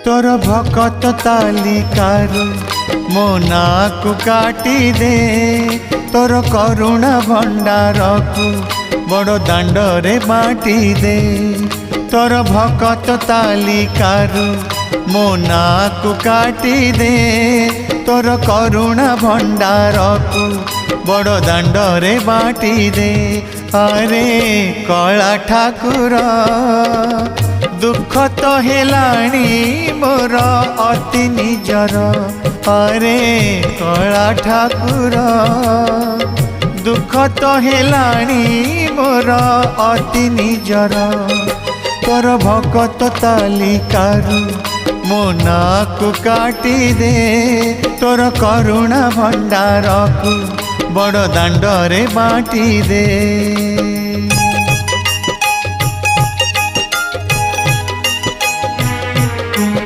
तोर भकत तालिकारु मो नाकु काटी दे तोर करुणा भंडार को बड़ दांडरे बाटी दे तोर भकत तालिकारु मो नाकु काटी दे तोर करुणा भंडार को बड़ दांडरे बाटी दे। अरे कला ठाकुर दुख तो हेलाणी मोर अति निजर। अरे कला ठाकुर दुख तो हेलाणी मोर अति निजर। तोर भकत तालिकारु मो नाकु काटी दे तोर करुणा भंडार को बड़ दांडरे बाटी दे।